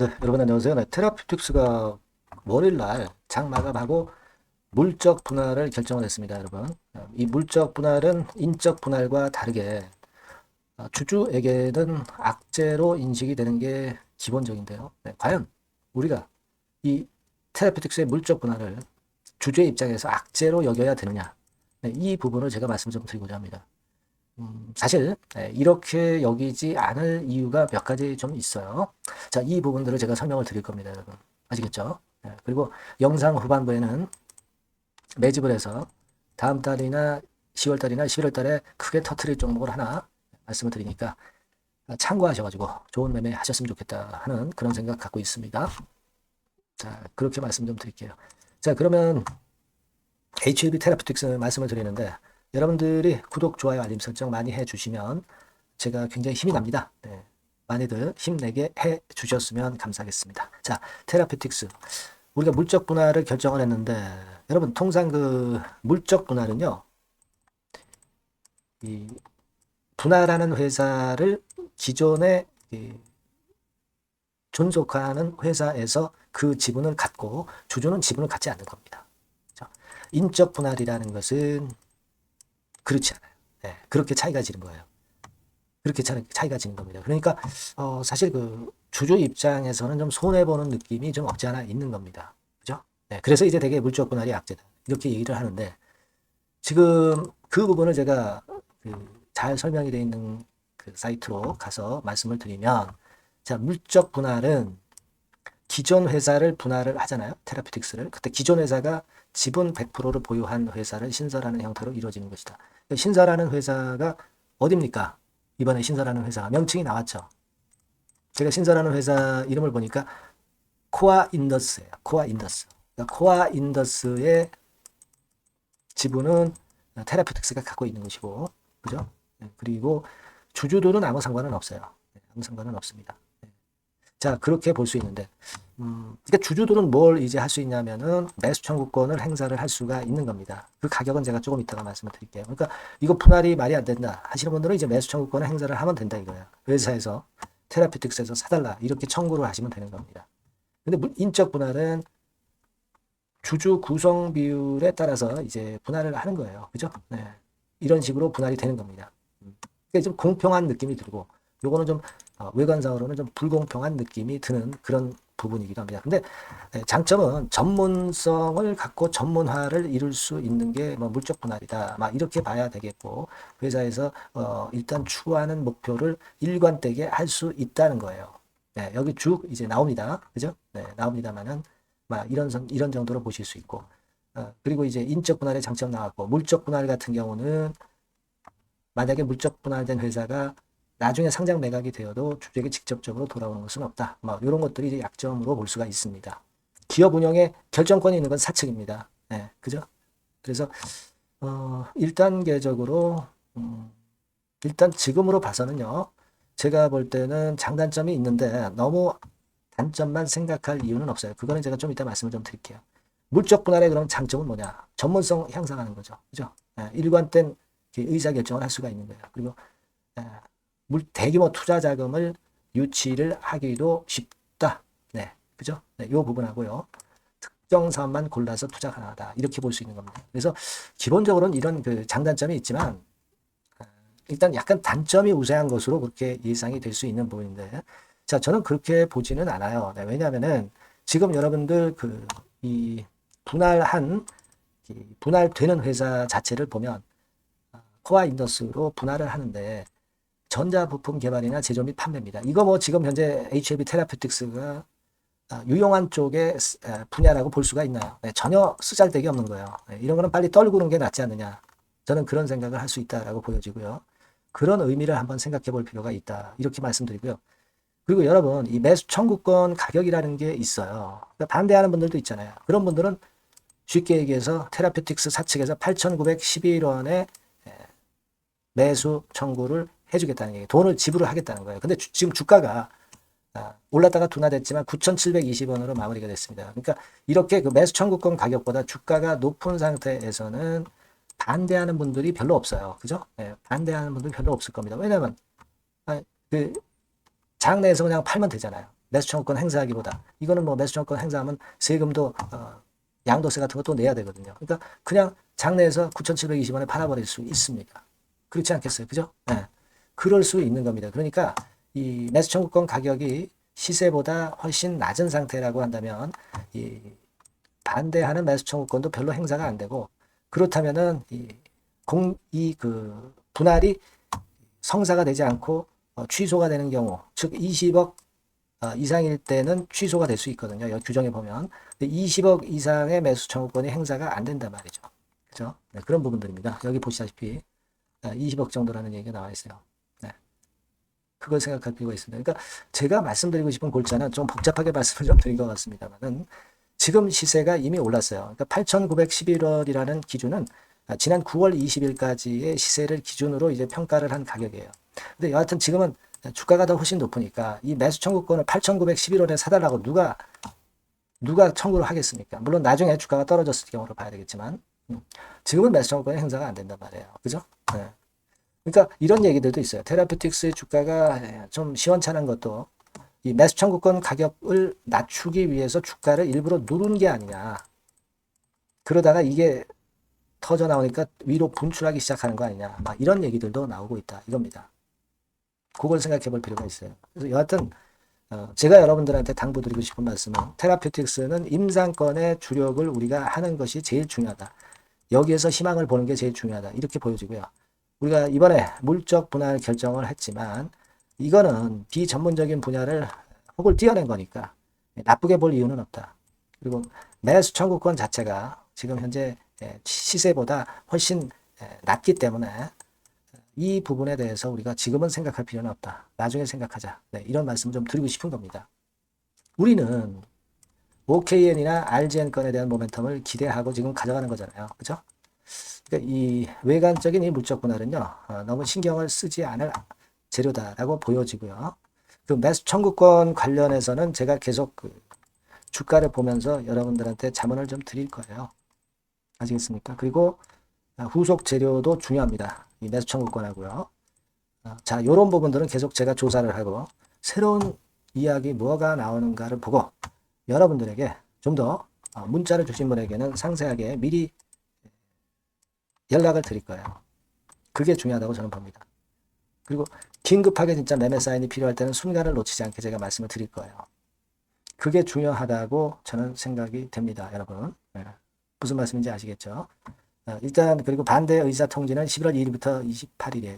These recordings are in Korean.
네, 여러분 안녕하세요. 네, 테라퓨틱스가 월요일 날 장 마감하고 물적 분할을 결정을 했습니다, 여러분. 이 물적 분할은 인적 분할과 다르게 주주에게는 악재로 인식이 되는 게 기본적인데요. 네, 과연 우리가 이 테라퓨틱스의 물적 분할을 주주의 입장에서 악재로 여겨야 되느냐? 네, 이 부분을 제가 말씀 좀 드리고자 합니다. 사실 이렇게 여기지 않을 이유가 몇 가지 좀 있어요. 자, 이 부분들을 제가 설명을 드릴 겁니다, 여러분. 아시겠죠? 그리고 영상 후반부에는 매집을 해서 다음 달이나 10월 달이나 11월 달에 크게 터트릴 종목을 하나 말씀을 드리니까 참고하셔가지고 좋은 매매 하셨으면 좋겠다 하는 그런 생각 갖고 있습니다. 자, 그렇게 말씀 좀 드릴게요. 자, 그러면 HLB 테라피틱스 말씀을 드리는데 여러분들이 구독, 좋아요, 알림 설정 많이 해주시면 제가 굉장히 힘이 납니다. 네. 많이들 힘내게 해 주셨으면 감사하겠습니다. 자, 테라피틱스. 우리가 물적 분할을 결정을 했는데, 여러분, 통상 그 물적 분할은요, 이 분할하는 회사를 기존에 존속하는 회사에서 그 지분을 갖고 주주는 지분을 갖지 않는 겁니다. 인적 분할이라는 것은 그렇지 않아요. 네, 그렇게 차이가 지는 거예요. 그렇게 차이가 지는 겁니다. 그러니까 사실 그 주주 입장에서는 좀 손해보는 느낌이 좀 없지 않아 있는 겁니다. 그죠? 네, 그래서 이제 되게 물적 분할이 악재다. 이렇게 얘기를 하는데 지금 그 부분을 제가 그잘 설명이 되어 있는 그 사이트로 가서 말씀을 드리면 자, 물적 분할은 기존 회사를 분할을 하잖아요. 테라피틱스를. 그때 기존 회사가 지분 100%를 보유한 회사를 신설하는 형태로 이루어지는 것이다. 신설하는 회사가 어딥니까? 이번에 신설하는 회사가 명칭이 나왔죠. 제가 신설하는 회사 이름을 보니까 코아 인더스예요. 코아 인더스. 그러니까 코아 인더스의 지분은 테라퓨틱스가 갖고 있는 것이고, 그죠? 그리고 주주들은 아무 상관은 없어요. 아무 상관은 없습니다. 자, 그렇게 볼 수 있는데, 그러니까 주주들은 뭘 이제 할 수 있냐면은 매수 청구권을 행사를 할 수가 있는 겁니다. 그 가격은 제가 조금 이따가 말씀을 드릴게요. 그러니까 이거 분할이 말이 안 된다 하시는 분들은 이제 매수 청구권을 행사를 하면 된다 이거예요. 회사에서 테라피틱스에서 사달라 이렇게 청구를 하시면 되는 겁니다. 근데 인적 분할은 주주 구성 비율에 따라서 이제 분할을 하는 거예요. 그죠? 네. 이런 식으로 분할이 되는 겁니다. 그러니까 좀 공평한 느낌이 들고 요거는 좀 외관상으로는 좀 불공평한 느낌이 드는 그런 부분이기도 합니다. 근데 장점은 전문성을 갖고 전문화를 이룰 수 있는 게 뭐 물적 분할이다. 막 이렇게 봐야 되겠고 회사에서 일단 추구하는 목표를 일관되게 할 수 있다는 거예요. 네, 여기 쭉 이제 나옵니다. 그죠? 네, 나옵니다만은 막 이런 정도로 보실 수 있고 그리고 이제 인적 분할의 장점 나왔고 물적 분할 같은 경우는 만약에 물적 분할된 회사가 나중에 상장 매각이 되어도 주주에게 직접적으로 돌아오는 것은 없다. 뭐 이런 것들이 이제 약점으로 볼 수가 있습니다. 기업 운영에 결정권이 있는 건 사측입니다. 네, 그죠? 그래서 1단계적으로 일단 지금으로 봐서는요. 제가 볼 때는 장단점이 있는데 너무 단점만 생각할 이유는 없어요. 그거는 제가 좀 이따 말씀을 좀 드릴게요. 물적 분할의 그런 장점은 뭐냐? 전문성 향상하는 거죠. 그죠? 일관된 의사결정을 할 수가 있는 거예요. 그리고 대규모 투자 자금을 유치를 하기도 쉽다. 네, 그죠? 네, 이 부분하고요. 특정 사업만 골라서 투자 가능하다. 이렇게 볼 수 있는 겁니다. 그래서 기본적으로는 이런 그 장단점이 있지만 일단 약간 단점이 우세한 것으로 그렇게 예상이 될 수 있는 부분인데 자, 저는 그렇게 보지는 않아요. 네, 왜냐하면은 지금 여러분들 이 분할되는 회사 자체를 보면 코아 인더스로 분할을 하는데 전자부품 개발이나 제조 및 판매입니다. 이거 뭐 지금 현재 HLB 테라퓨틱스가 유용한 쪽의 분야라고 볼 수가 있나요? 네, 전혀 쓰잘데기 없는 거예요. 네, 이런 거는 빨리 떨구는 게 낫지 않느냐. 저는 그런 생각을 할 수 있다라고 보여지고요. 그런 의미를 한번 생각해 볼 필요가 있다. 이렇게 말씀드리고요. 그리고 여러분, 이 매수 청구권 가격이라는 게 있어요. 그러니까 반대하는 분들도 있잖아요. 그런 분들은 쉽게 얘기해서 테라퓨틱스 사측에서 8,911원에 매수 청구를 해주겠다는 얘기, 돈을 지불을 하겠다는 거예요. 근데 지금 주가가 올랐다가 둔화됐지만 9,720원으로 마무리가 됐습니다. 그러니까 이렇게 그 매수 청구권 가격보다 주가가 높은 상태에서는 반대하는 분들이 별로 없어요. 그죠? 네, 반대하는 분들이 별로 없을 겁니다. 왜냐하면 그 장내에서 그냥 팔면 되잖아요. 매수청구권 행사하기보다. 이거는 뭐 매수청구권 행사하면 세금도 양도세 같은 것도 내야 되거든요. 그러니까 그냥 장내에서 9,720원에 팔아버릴 수 있습니다. 그렇지 않겠어요? 그죠? 네. 그럴 수 있는 겁니다. 그러니까 이 매수청구권 가격이 시세보다 훨씬 낮은 상태라고 한다면 이 반대하는 매수청구권도 별로 행사가 안 되고, 그렇다면은 그 분할이 성사가 되지 않고 취소가 되는 경우, 즉 20억 이상일 때는 취소가 될 수 있거든요. 여기 규정에 보면 20억 이상의 매수 청구권이 행사가 안 된단 말이죠. 그죠? 네, 그런 부분들입니다. 여기 보시다시피 20억 정도라는 얘기가 나와 있어요. 네. 그걸 생각할 필요가 있습니다. 그러니까 제가 말씀드리고 싶은 골자는 좀 복잡하게 말씀을 좀 드린 것 같습니다만은, 지금 시세가 이미 올랐어요. 그러니까 8,911원이라는 기준은 지난 9월 20일까지의 시세를 기준으로 이제 평가를 한 가격이에요. 근데 여하튼 지금은 주가가 더 훨씬 높으니까 이 매수 청구권을 8,911원에 사달라고 누가 청구를 하겠습니까? 물론 나중에 주가가 떨어졌을 경우로 봐야 되겠지만, 지금은 매수 청구권의 행사가 안 된단 말이에요. 그죠? 네. 그러니까 이런 얘기들도 있어요. 테라퓨틱스의 주가가 좀 시원찮은 것도 이 매수 청구권 가격을 낮추기 위해서 주가를 일부러 누른 게 아니냐. 그러다가 이게 터져 나오니까 위로 분출하기 시작하는 거 아니냐. 막 이런 얘기들도 나오고 있다. 이겁니다. 그걸 생각해 볼 필요가 있어요. 그래서 여하튼 제가 여러분들한테 당부드리고 싶은 말씀은, 테라퓨틱스는 임상권의 주력을 우리가 하는 것이 제일 중요하다. 여기에서 희망을 보는 게 제일 중요하다. 이렇게 보여지고요. 우리가 이번에 물적 분할 결정을 했지만 이거는 비전문적인 분야를 혹을 띄어낸 거니까 나쁘게 볼 이유는 없다. 그리고 매수 청구권 자체가 지금 현재 시세보다 훨씬 낮기 때문에 이 부분에 대해서 우리가 지금은 생각할 필요는 없다. 나중에 생각하자. 네, 이런 말씀을 좀 드리고 싶은 겁니다. 우리는 OKN이나 RGN 건에 대한 모멘텀을 기대하고 지금 가져가는 거잖아요. 그죠? 그러니까 이 외관적인 이 물적 분할은요, 너무 신경을 쓰지 않을 재료다라고 보여지고요. 그 매수 청구권 관련해서는 제가 계속 그 주가를 보면서 여러분들한테 자문을 좀 드릴 거예요. 아시겠습니까? 그리고 후속 재료도 중요합니다. 이 매수 청구권하고요. 자, 이런 부분들은 계속 제가 조사를 하고 새로운 이야기 뭐가 나오는가를 보고 여러분들에게 좀 더 문자를 주신 분에게는 상세하게 미리 연락을 드릴 거예요. 그게 중요하다고 저는 봅니다. 그리고 긴급하게 진짜 매매 사인이 필요할 때는 순간을 놓치지 않게 제가 말씀을 드릴 거예요. 그게 중요하다고 저는 생각이 됩니다, 여러분. 네. 무슨 말씀인지 아시겠죠? 일단 그리고 반대 의사통지는 11월 2일부터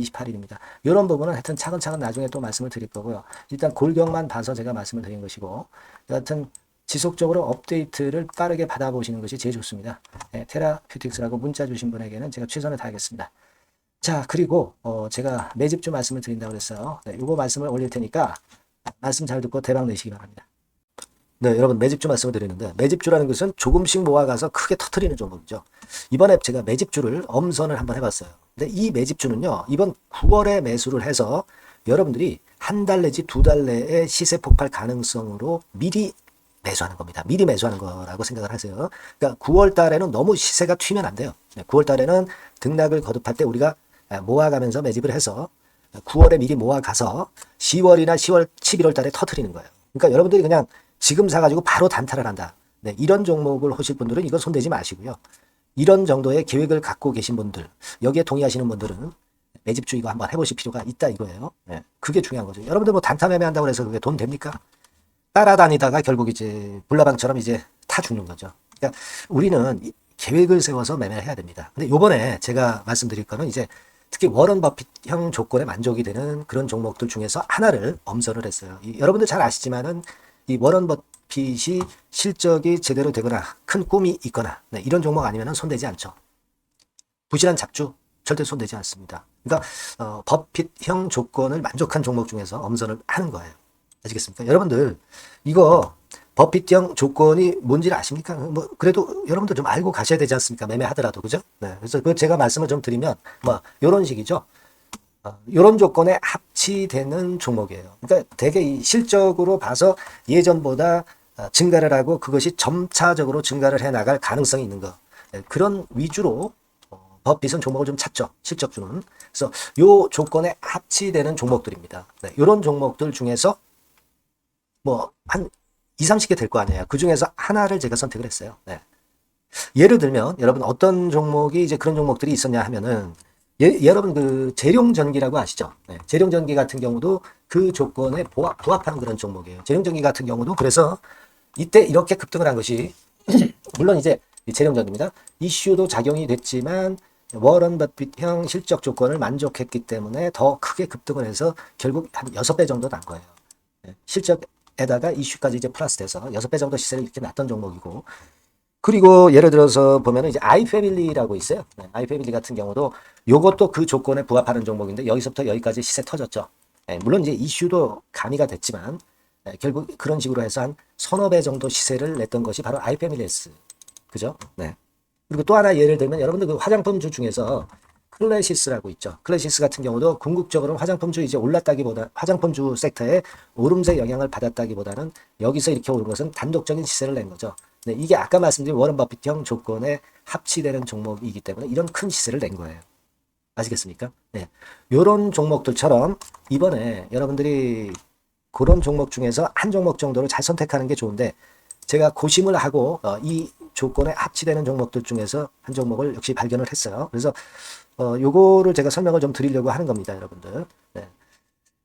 28일입니다. 이런 부분은 하여튼 차근차근 나중에 또 말씀을 드릴 거고요. 일단 골격만 봐서 제가 말씀을 드린 것이고, 여하튼 지속적으로 업데이트를 빠르게 받아보시는 것이 제일 좋습니다. 네, 테라퓨틱스라고 문자 주신 분에게는 제가 최선을 다하겠습니다. 자, 그리고 제가 매집주 말씀을 드린다고 그랬어요. 네, 요거 말씀을 올릴 테니까 말씀 잘 듣고 대박 내시기 바랍니다. 네, 여러분 매집주 말씀을 드리는데, 매집주라는 것은 조금씩 모아가서 크게 터트리는 종목이죠. 이번에 제가 매집주를 엄선을 한번 해봤어요. 근데 이 매집주는요, 이번 9월에 매수를 해서 여러분들이 한 달 내지 두 달 내에 시세 폭발 가능성으로 미리 매수하는 겁니다. 미리 매수하는 거라고 생각을 하세요. 그러니까 9월 달에는 너무 시세가 튀면 안 돼요. 9월 달에는 등락을 거듭할 때 우리가 모아가면서 매집을 해서 9월에 미리 모아가서 10월이나 10월, 11월 달에 터트리는 거예요. 그러니까 여러분들이 그냥 지금 사가지고 바로 단타를 한다. 네, 이런 종목을 하실 분들은 이건 손대지 마시고요. 이런 정도의 계획을 갖고 계신 분들, 여기에 동의하시는 분들은 매집주 이거 한번 해보실 필요가 있다 이거예요. 네, 그게 중요한 거죠. 여러분들 뭐 단타 매매한다고 해서 그게 돈 됩니까? 따라다니다가 결국 이제 불나방처럼 이제 타 죽는 거죠. 그러니까 우리는 계획을 세워서 매매를 해야 됩니다. 근데 요번에 제가 말씀드릴 거는 이제 특히 워런 버핏형 조건에 만족이 되는 그런 종목들 중에서 하나를 엄선을 했어요. 여러분들 잘 아시지만은 이 워런 버핏이 실적이 제대로 되거나 큰 꿈이 있거나 이런 종목 아니면 손대지 않죠. 부실한 잡주 절대 손대지 않습니다. 그러니까 버핏형 조건을 만족한 종목 중에서 엄선을 하는 거예요. 아시겠습니까? 여러분들 이거 버핏형 조건이 뭔지를 아십니까? 뭐 그래도 여러분들 좀 알고 가셔야 되지 않습니까? 매매하더라도 그죠? 네, 그래서 그 제가 말씀을 좀 드리면 뭐 이런 식이죠. 이런 조건에 합치되는 종목이에요. 그러니까 되게 이 실적으로 봐서 예전보다 증가를 하고 그것이 점차적으로 증가를 해 나갈 가능성이 있는 거. 네, 그런 위주로 버핏은 종목을 좀 찾죠. 실적주는. 그래서 요 조건에 합치되는 종목들입니다. 네, 이런 종목들 중에서 뭐 한 2, 30개 될 거 아니에요. 그 중에서 하나를 제가 선택을 했어요. 네. 예를 들면 여러분 어떤 종목이 이제 그런 종목들이 있었냐 하면은 여러분 그 재룡전기라고 아시죠? 네. 재룡전기 같은 경우도 그 조건에 부합하는 그런 종목이에요. 재룡전기 같은 경우도 그래서 이때 이렇게 급등을 한 것이 물론 이제 재룡전기입니다. 이슈도 작용이 됐지만 워런 버핏형 실적 조건을 만족했기 때문에 더 크게 급등을 해서 결국 한 6배 정도 난 거예요. 네. 실적에다가 이슈까지 이제 플러스 돼서 6배 정도 시세를 이렇게 났던 종목이고 그리고 예를 들어서 보면은 이제 아이패밀리라고 있어요. 네, 아이패밀리 같은 경우도 요것도 그 조건에 부합하는 종목인데 여기서부터 여기까지 시세 터졌죠. 네, 물론 이제 이슈도 가미가 됐지만 결국 그런 식으로 해서 한 서너 배 정도 시세를 냈던 것이 바로 아이패밀리스. 그죠? 네. 그리고 또 하나 예를 들면 여러분들 그 화장품주 중에서 클래시스라고 있죠. 클래시스 같은 경우도 궁극적으로 화장품주 이제 올랐다기보다 화장품주 섹터에 오름세 영향을 받았다기보다는 여기서 이렇게 오른 것은 단독적인 시세를 낸 거죠. 네, 이게 아까 말씀드린 워런 버핏형 조건에 합치되는 종목이기 때문에 이런 큰 시세를 낸 거예요. 아시겠습니까? 네. 요런 종목들처럼 이번에 여러분들이 그런 종목 중에서 한 종목 정도를 잘 선택하는 게 좋은데 제가 고심을 하고 이 조건에 합치되는 종목들 중에서 한 종목을 역시 발견을 했어요. 그래서 요거를 제가 설명을 좀 드리려고 하는 겁니다, 여러분들. 네.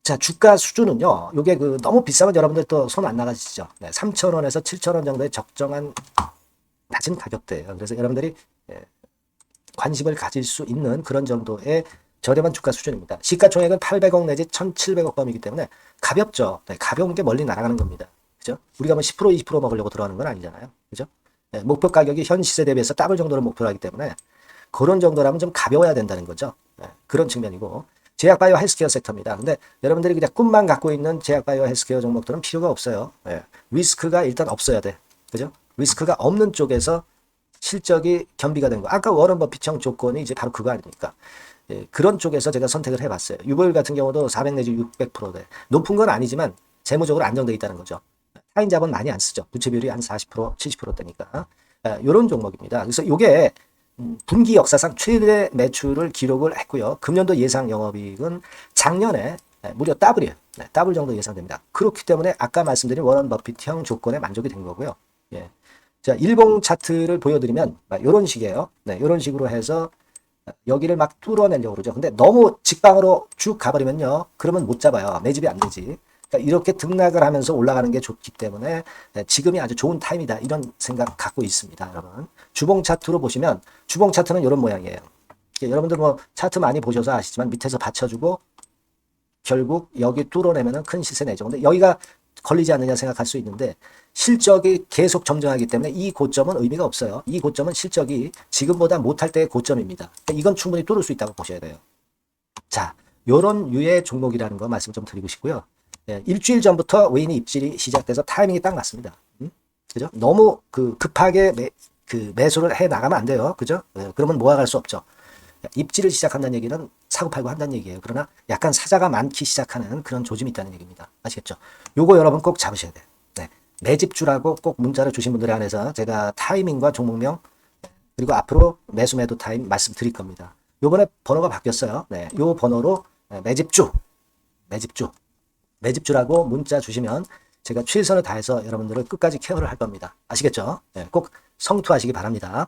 자, 주가 수준은요. 요게 그 너무 비싸면 여러분들 또 손 안 나가시죠. 네, 3,000원에서 7,000원 정도의 적정한 낮은 가격대예요. 그래서 여러분들이 관심을 가질 수 있는 그런 정도의 저렴한 주가 수준입니다. 시가총액은 800억 내지 1,700억 범이기 때문에 가볍죠. 네, 가벼운 게 멀리 날아가는 겁니다. 그죠? 우리가 뭐 10% 20% 먹으려고 들어가는 건 아니잖아요. 그죠? 네, 목표 가격이 현 시세 대비해서 더블 정도를 목표로 하기 때문에 그런 정도라면 좀 가벼워야 된다는 거죠. 네, 그런 측면이고 제약바이오 헬스케어 섹터입니다. 근데 여러분들이 그냥 꿈만 갖고 있는 제약바이오 헬스케어 종목들은 필요가 없어요. 네, 리스크가 일단 없어야 돼. 그죠? 리스크가 없는 쪽에서 실적이 겸비가 된 거. 아까 워런 버핏형 조건이 이제 바로 그거 아닙니까? 예, 그런 쪽에서 제가 선택을 해봤어요. 유보율 같은 경우도 400 내지 600%대. 높은 건 아니지만 재무적으로 안정되어 있다는 거죠. 타인 자본 많이 안 쓰죠. 부채 비율이 한 40%, 70%대니까. 이런 종목입니다. 그래서 이게 분기 역사상 최대 매출을 기록을 했고요. 금년도 예상 영업이익은 작년에 무려 더블이에요. 네, 더블 정도 예상됩니다. 그렇기 때문에 아까 말씀드린 워런 버핏형 조건에 만족이 된 거고요. 예. 자, 일봉 차트를 보여드리면 이런 식이에요. 네, 이런 식으로 해서 여기를 막 뚫어내려고 그러죠. 근데 너무 직방으로 쭉 가버리면요. 그러면 못 잡아요. 매집이 안 되지. 그러니까 이렇게 등락을 하면서 올라가는 게 좋기 때문에 지금이 아주 좋은 타임이다. 이런 생각 갖고 있습니다. 여러분. 주봉 차트로 보시면 주봉 차트는 이런 모양이에요. 여러분들 뭐 차트 많이 보셔서 아시지만 밑에서 받쳐주고 결국 여기 뚫어내면 큰 시세 내죠. 근데 여기가 걸리지 않느냐 생각할 수 있는데 실적이 계속 정정하기 때문에 이 고점은 의미가 없어요. 이 고점은 실적이 지금보다 못할 때의 고점입니다. 이건 충분히 뚫을 수 있다고 보셔야 돼요. 자, 요런 유의 종목이라는 거 말씀 좀 드리고 싶고요. 예, 일주일 전부터 외인이 입질이 시작돼서 타이밍이 딱 맞습니다. 그죠? 너무 급하게 매수를 해 나가면 안 돼요. 그죠? 예, 그러면 모아갈 수 없죠. 입질을 시작한다는 얘기는 사고 팔고 한다는 얘기예요. 그러나 약간 사자가 많기 시작하는 그런 조짐이 있다는 얘기입니다. 아시겠죠? 요거 여러분 꼭 잡으셔야 돼요. 네. 매집주라고 꼭 문자를 주신 분들에 한해서 제가 타이밍과 종목명 그리고 앞으로 매수 매도 타임 말씀드릴 겁니다. 요번에 번호가 바뀌었어요. 네. 요 번호로 매집주라고 문자 주시면 제가 최선을 다해서 여러분들을 끝까지 케어를 할 겁니다. 아시겠죠? 네. 꼭 성투하시기 바랍니다.